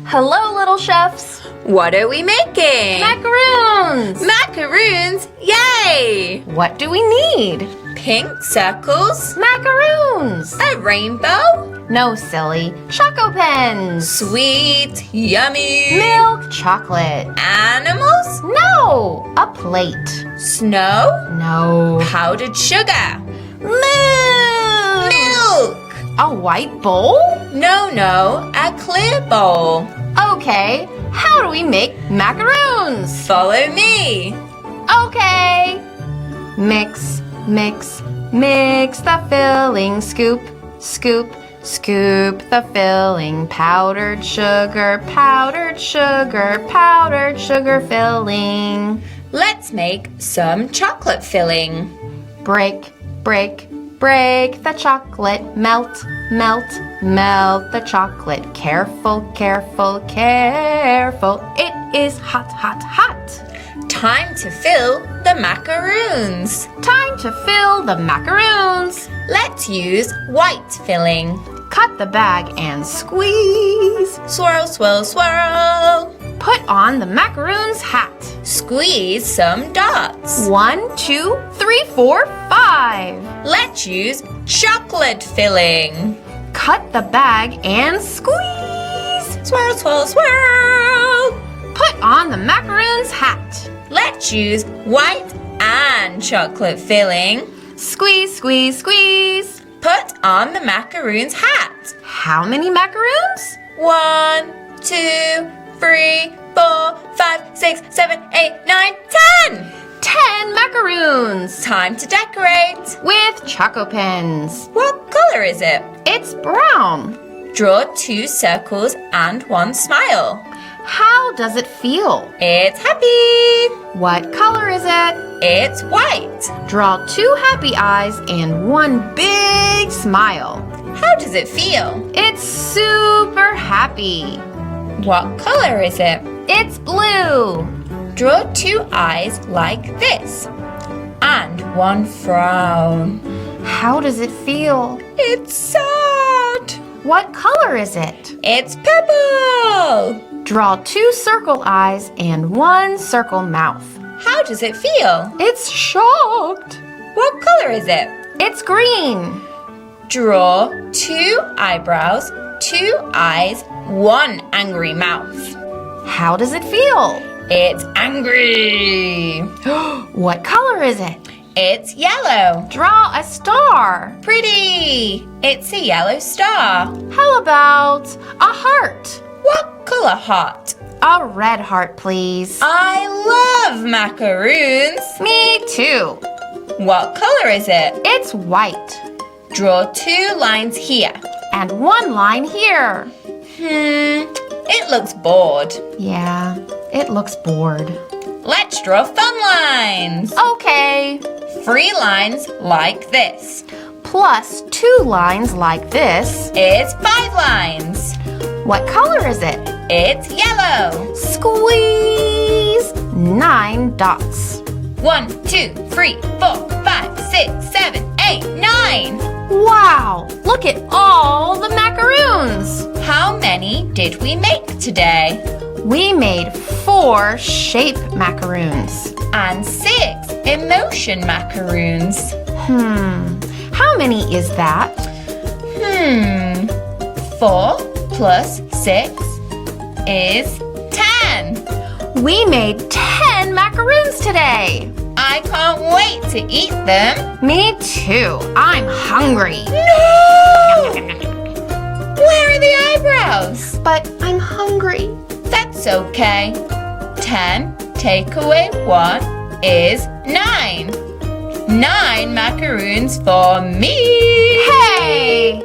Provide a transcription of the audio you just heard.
Hello, little chefs. What are we making? Macaroons. Macaroons! Yay! What do we need? Pink circles? Macaroons. A rainbow? No, silly. Choco pens. Sweet, yummy. Milk chocolate. Animals? No. A plate. Snow? No. Powdered sugar? Milk. Milk! A white bowl? No, a clear bowl. Okay. How do we make macaroons? Follow me. Okay. Mix, mix, mix the filling. Scoop, scoop, scoop the filling. Powdered sugar, powdered sugar, powdered sugar filling. Let's make some chocolate filling. Break, break, break the chocolate. Melt, melt, melt the chocolate. Careful, careful, careful. It is hot, hot, hot. Time to fill the macaroons. Time to fill the macaroons. Let's use white filling. Cut the bag and squeeze. Swirl, swirl, swirl. Put on the macaroons hat. Squeeze some dots. 1, 2, 3, 4, 5. Let's use chocolate filling. Cut the bag and squeeze. Swirl, swirl, swirl. Put on the macaroons hat. Let's use white and chocolate filling. Squeeze, squeeze, squeeze. Put on the macaroons hat. How many macaroons? 1, 2, 3, 4, 5, 6, 7, 8, 9, 10. 10 macaroons. Time to decorate. With choco pens. What color is it? It's brown. Draw 2 circles and 1 smile. How does it feel? It's happy. What color is it? It's white. Draw 2 happy eyes and 1 big smile. How does it feel? It's super happy. What color is it? It's blue. Draw 2 eyes like this and 1 frown. How does it feel? It's sad. What color is it? It's purple. Draw 2 circle eyes and 1 circle mouth. How does it feel? It's shocked. What color is it? It's green. Draw 2 eyebrows, 2 eyes, 1 angry mouth. How does it feel? It's angry. What color is it? It's yellow. Draw a star. Pretty. It's a yellow star. How about a heart? What color heart? A red heart, please. I love macaroons. Me too. What color is it? It's white. Draw 2 lines here. And 1 line here. It looks bored. Yeah, it looks bored. Let's draw fun lines. Okay. 3 lines like this. Plus 2 lines like this. It's 5 lines. What color is it? It's yellow. Squeeze. 9 dots. 1, 2, 3, 4, 5, 6, 7, 8, 9. Wow, look at all the macaroons. How many did we make today? We made 4 shape macaroons. And 6 emotion macaroons. How many is that? 4 plus 6 is 10. We made 10 macaroons today. I can't wait to eat them. Me too. I'm hungry. No! Where are the eyebrows? But I'm hungry. That's okay. 10 take away 1 is 9. 9 macaroons for me. Hey!